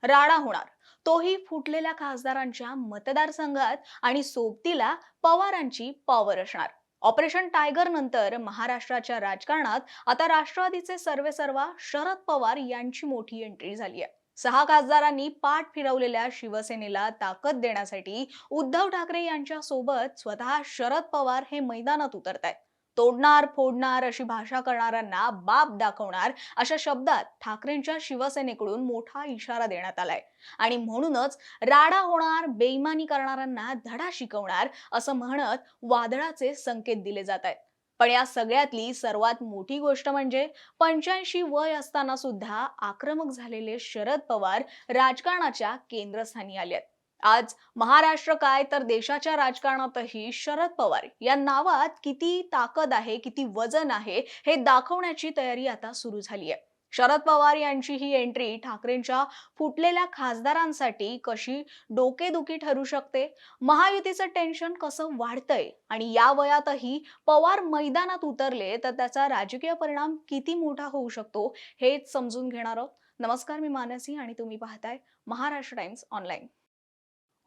राडा होणार, तोही फुटलेल्या खासदारांच्या मतदारसंघात आणि सोबतीला पवारांची पॉवर असणार. ऑपरेशन टायगर नंतर महाराष्ट्राच्या राजकारणात आता राष्ट्रवादीचे सर्वेसर्वा शरद पवार यांची मोठी एंट्री झाली आहे. 6 खासदारांनी पाठ फिरवलेल्या शिवसेनेला ताकद देण्यासाठी उद्धव ठाकरे यांच्या सोबत स्वतः शरद पवार हे मैदानात उतरतायत. तोडणार फोडणार अशी भाषा करणाऱ्यांना बाप दाखवणार अशा शब्दात ठाकरेंच्या शिवसेनेकडून मोठा इशारा देण्यात आलाय. आणि म्हणूनच राडा होणार, बेईमानी करणाऱ्यांना धडा शिकवणार असं म्हणत वादळाचे संकेत दिले जात आहेत. पण या सगळ्यातली सर्वात मोठी गोष्ट म्हणजे 85 वय असताना सुद्धा आक्रमक झालेले शरद पवार राजकारणाच्या केंद्रस्थानी आले आहेत. आज महाराष्ट्र काय तर देशाच्या राजकारणातही शरद पवार या नावात किती ताकद आहे, किती वजन आहे हे दाखवण्याची तयारी आता सुरू झाली आहे. शरद पवार यांची ही एंट्री ठाकरेंच्या फुटलेल्या खासदारांसाठी कशी डोकेदुखी ठरू शकते, महायुतीचं टेन्शन कसं वाढतंय आणि या वयातही पवार मैदानात उतरले तर त्याचा राजकीय परिणाम किती मोठा होऊ शकतो हेच समजून घेणार आहोत. नमस्कार, मी मानसी आणि तुम्ही पाहताय Maharashtra times online.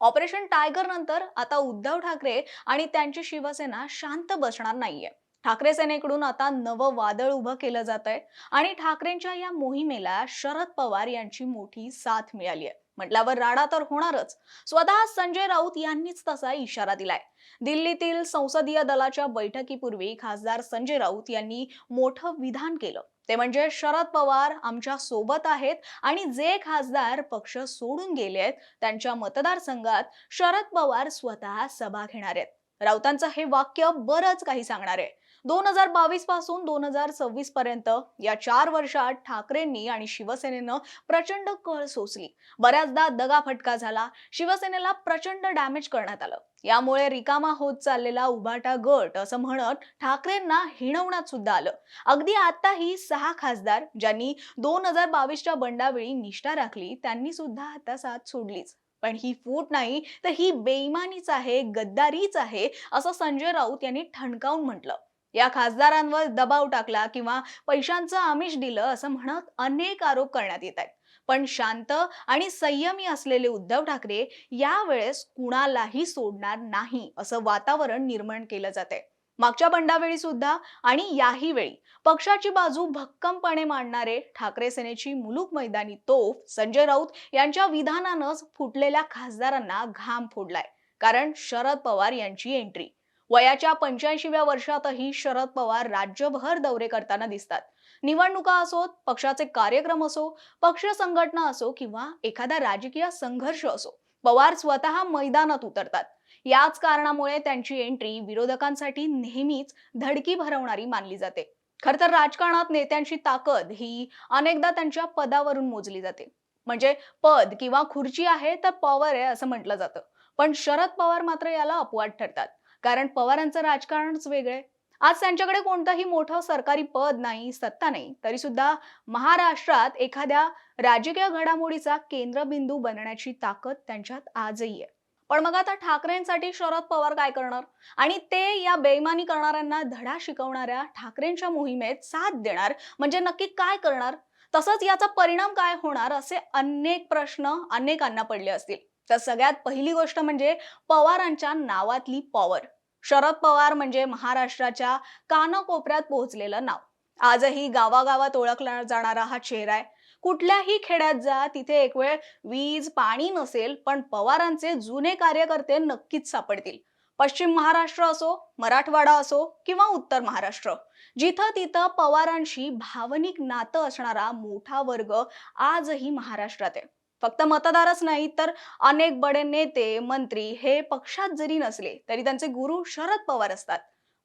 Operation tiger नंतर आता उद्धव ठाकरे आणि त्यांची शिवसेना शांत बसणार नाहीये. ठाकरे सेनेकडून आता नवं वादळ उभं केलं जात आहे आणि ठाकरेंच्या या मोहिमेला शरद पवार यांची मोठी साथ मिळाली आहे. म्हटल्यावर राडा तर होणारच. स्वतः संजय राऊत यांनीच तसा इशारा दिलाय. दिल्लीतील संसदीय दलाच्या बैठकीपूर्वी खासदार संजय राऊत यांनी मोठं विधान केलं. ते म्हणजे शरद पवार आमच्या सोबत आहेत आणि जे खासदार पक्ष सोडून गेलेत त्यांच्या मतदारसंघात शरद पवार स्वतः सभा घेणार आहेत. राऊतांचं हे वाक्य बरंच काही सांगणार आहे. 2022 पासून 2026 पर्यंत या 4 वर्षात ठाकरेंनी आणि शिवसेनेनं प्रचंड कळ सोसली. बऱ्याचदा दगाफटका झाला, शिवसेनेला प्रचंड डॅमेज करण्यात आलं. यामुळे रिकामा होत चाललेला उभाटा गट असं म्हणत ठाकरेंना हिणवण्यात सुद्धा आलं. अगदी आताही 6 खासदार ज्यांनी 2022च्या बंडावेळी निष्ठा राखली त्यांनी सुद्धा आता साथ सोडलीच. पण ही फूट नाही तर ही बेईमानीच आहे, गद्दारीच आहे असं संजय राऊत यांनी ठणकावून म्हटलं. या खासदारांवर दबाव टाकला किंवा पैशांचं आमिष दिलं असं म्हणत अनेक आरोप करण्यात येत आहेत. पण शांत आणि संयमी असलेले उद्धव ठाकरे यावेळेस कुणालाही सोडणार नाही असं वातावरण निर्माण केलं जाते. मागच्या बंडावेळी सुद्धा आणि याही वेळी पक्षाची बाजू भक्कमपणे मांडणारे ठाकरे सेनेची मुलूक मैदानी तोफ संजय राऊत यांच्या विधानानंच फुटलेल्या खासदारांना घाम फोडलाय. कारण शरद पवार यांची एंट्री. वयाच्या 85व्या वर्षातही शरद पवार राज्यभर दौरे करताना दिसतात. निवडणुका असोत, पक्षाचे कार्यक्रम असो, पक्ष संघटना असो किंवा एखादा राजकीय संघर्ष असो, पवार स्वतः मैदानात उतरतात. याच कारणामुळे त्यांची एंट्री विरोधकांसाठी नेहमीच धडकी भरवणारी मानली जाते. खर तर राजकारणात नेत्यांची ताकद ही अनेकदा त्यांच्या पदावरून मोजली जाते. म्हणजे पद किंवा खुर्ची आहे तर पॉवर आहे असं म्हटलं जातं. पण शरद पवार मात्र याला अपवाद ठरतात. कारण पवारांचं राजकारणच वेगळे. आज त्यांच्याकडे कोणतंही मोठं सरकारी पद नाही, सत्ता नाही, तरी सुद्धा महाराष्ट्रात एखाद्या राजकीय घडामोडीचा केंद्रबिंदू बनण्याची ताकद त्यांच्यात आजही आहे. पण मग आता ठाकरेंसाठी शरद पवार काय करणार आणि ते या बेईमानी करणाऱ्यांना धडा शिकवणाऱ्या ठाकरेंच्या मोहिमेत साथ देणार म्हणजे नक्की काय करणार? तसंच याचा परिणाम काय होणार असे अनेक प्रश्न अनेकांना पडले असतील. तर सगळ्यात पहिली गोष्ट म्हणजे पवारांच्या नावातली पॉवर. शरद पवार म्हणजे महाराष्ट्राच्या कानाकोपऱ्यात पोहोचलेलं नाव. आजही गावागावात ओळखला जाणारा हा चेहरा आहे. कुठल्याही खेड्यात जा, तिथे एक वेळ वीज पाणी नसेल पण पवारांचे जुने कार्यकर्ते नक्कीच सापडतील. पश्चिम महाराष्ट्र असो, मराठवाडा असो किंवा उत्तर महाराष्ट्र, जिथं तिथं पवारांशी भावनिक नातं असणारा मोठा वर्ग आजही महाराष्ट्रात आहे. फक्त मतदारच नाही तर अनेक बडे नेते मंत्री हे पक्षात जरी नसले तरी त्यांचे गुरु शरद पवार असतात.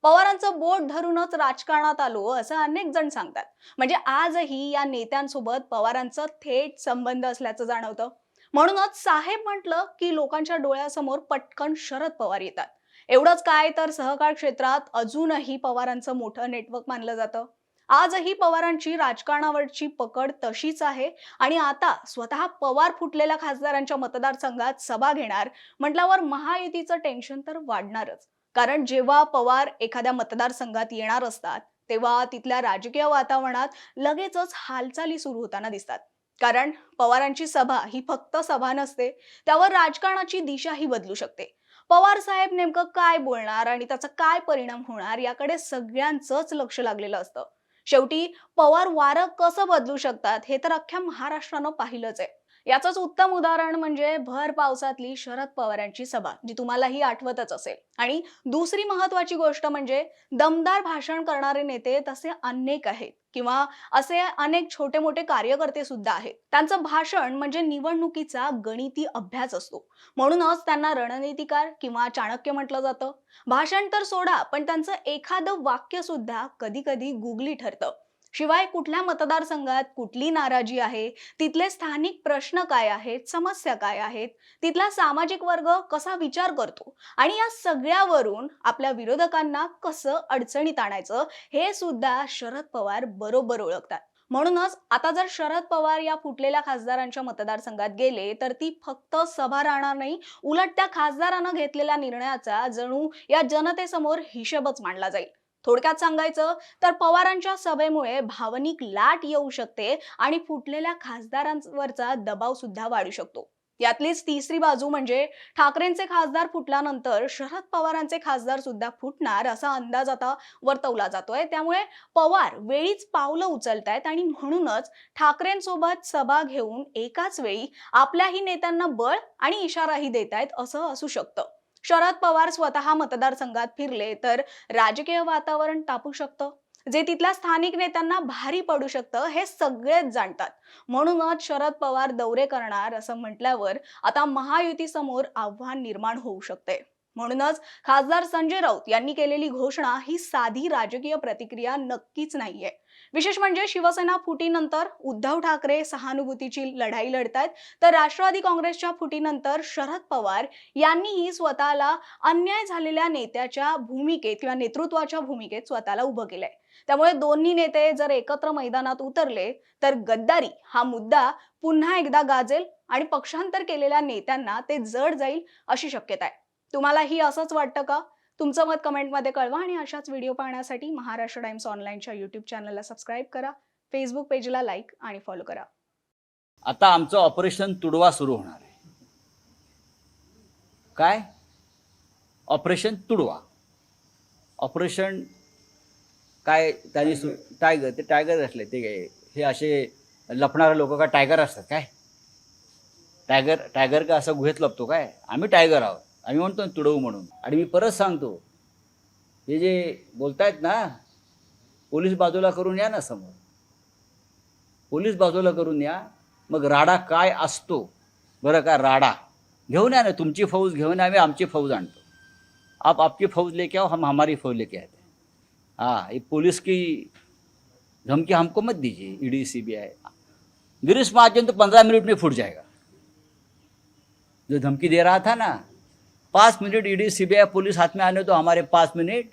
पवारांचं बोट धरूनच राजकारणात आलो असं अनेक जण सांगतात. म्हणजे आजही या नेत्यांसोबत पवारांचं थेट संबंध असल्याचं जाणवतं. म्हणूनच साहेब म्हटलं की लोकांच्या डोळ्यासमोर पटकन शरद पवार येतात. एवढंच काय तर सहकार क्षेत्रात अजूनही पवारांचं मोठं नेटवर्क मानलं जातं. आजही पवारांची राजकारणावरची पकड तशीच आहे आणि आता स्वतः पवार फुटलेल्या खासदारांच्या मतदारसंघात सभा घेणार म्हटल्यावर महायुतीचं टेन्शन तर वाढणारच. कारण जेव्हा पवार एखाद्या मतदारसंघात येणार असतात तेव्हा तिथल्या राजकीय वातावरणात लगेचच हालचाली सुरू होताना दिसतात. कारण पवारांची सभा ही फक्त सभा नसते, त्यावर राजकारणाची दिशाही बदलू शकते. पवार साहेब नेमकं काय बोलणार आणि त्याचा काय परिणाम होणार याकडे सगळ्यांचंच लक्ष लागलेलं असतं. शेवटी पवार वारं कसं बदलू शकतात हे तर अख्ख्या महाराष्ट्रानं पाहिलंच आहे. याचंच उत्तम उदाहरण म्हणजे भर पावसातली शरद पवारांची सभा, जी तुम्हालाही आठवतच असेल. आणि दुसरी महत्वाची गोष्ट म्हणजे दमदार भाषण करणारे नेते तसे अनेक आहेत किंवा असे अनेक छोटे मोठे कार्यकर्ते सुद्धा आहेत. त्यांचं भाषण म्हणजे निवडणुकीचा गणिती अभ्यास असतो. म्हणूनच त्यांना रणनीतिकार किंवा चाणक्य म्हटलं जातं. भाषण तर सोडा, पण त्यांचं एखादं वाक्य सुद्धा कधी कधी गुगली ठरतं. शिवाय कुठल्या मतदारसंघात कुठली नाराजी आहे, तिथले स्थानिक प्रश्न काय आहेत, समस्या काय आहेत, तिथला सामाजिक वर्ग कसा विचार करतो आणि या सगळ्यावरून आपल्या विरोधकांना कसं अडचणीत आणायचं हे सुद्धा शरद पवार बरोबर ओळखतात. म्हणूनच आता जर शरद पवार या फुटलेल्या खासदारांच्या मतदारसंघात गेले तर ती फक्त सभा राहणार नाही, उलट त्या खासदारानं घेतलेल्या निर्णयाचा जणू या जनतेसमोर हिशेबच मांडला जाईल. थोडक्यात सांगायचं तर पवारांच्या सभेमुळे भावनिक लाट येऊ शकते आणि फुटलेल्या खासदारांवरचा दबाव सुद्धा वाढू शकतो. यातलीच तिसरी बाजू म्हणजे ठाकरेंचे खासदार फुटल्यानंतर शरद पवारांचे खासदार सुद्धा फुटणार असा अंदाज आता वर्तवला जातोय. त्यामुळे पवार वेळीच पावलं उचलतायत आणि म्हणूनच ठाकरेंसोबत सभा घेऊन एकाच वेळी आपल्याही नेत्यांना बळ आणि इशाराही देतायत असं असू शकतं. शरद पवार स्वतः मतदारसंघात फिरले तर राजकीय वातावरण तापू शकतं, जे तिथल्या स्थानिक नेत्यांना भारी पडू शकतं हे सगळेच जाणतात. म्हणूनच शरद पवार दौरे करणार असं म्हटल्यावर आता महायुतीसमोर आव्हान निर्माण होऊ शकते. म्हणूनच खासदार संजय राऊत यांनी केलेली घोषणा ही साधी राजकीय प्रतिक्रिया नक्कीच नाहीये. विशेष म्हणजे शिवसेना फुटीनंतर उद्धव ठाकरे सहानुभूतीची लढाई लढतायत, तर राष्ट्रवादी काँग्रेसच्या फुटीनंतर शरद पवार यांनीही स्वतःला अन्याय झालेल्या नेत्याच्या भूमिकेत किंवा नेतृत्वाच्या भूमिकेत स्वतःला उभं केलंय. त्यामुळे दोन्ही नेते जर एकत्र मैदानात उतरले तर गद्दारी हा मुद्दा पुन्हा एकदा गाजेल आणि पक्षांतर केलेल्या नेत्यांना ते जड जाईल अशी शक्यता आहे. तुम्हालाही असंच वाटतं का? तुमचं मत कमेंटमध्ये कळवा आणि अशाच व्हिडिओ पाहण्यासाठी महाराष्ट्र टाइम्स ऑनलाईनच्या यूट्यूब चॅनलला सबस्क्राईब करा, फेसबुक पेजला लाईक आणि फॉलो करा. आता आमचं ऑपरेशन तुडवा सुरू होणार आहे. काय? ऑपरेशन तुडवा. ऑपरेशन काय त्यांनी टायगर, ते टायगर असले ते हे असे लपणारे लोक का टायगर असतात काय? टायगर का असं गुहेत लपतो काय? आम्ही टायगर आहोत. आम्ही म्हणतो तुडवू म्हणून. आणि मी परत सांगतो, हे जे बोलतायत ना, पोलीस बाजूला करून या ना समोर. पोलीस बाजूला करून या. मग राडा काय असतो बरं का? राडा घेऊन या ना, तुमची फौज घेऊन आम्ही आमची फौज आणतो. आप आपकी फौज लेके आओ, हम हमारी फौज लेके आते हैं. हाँ, ये पुलिस की धमकी हमको मत दीजिए. ईडी सीबीआई गिरीश महाजन तो 15 मिनट में फूट जाएगा. जो धमकी दे रहा था ना, 5 मिनट ईडी सीबीआई पुलिस हाथ में आने तो हमारे 5 मिनट,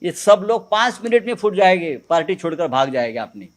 ये सब लोग 5 मिनट में फूट जाएंगे, पार्टी छोड़कर भाग जाएंगे अपनी.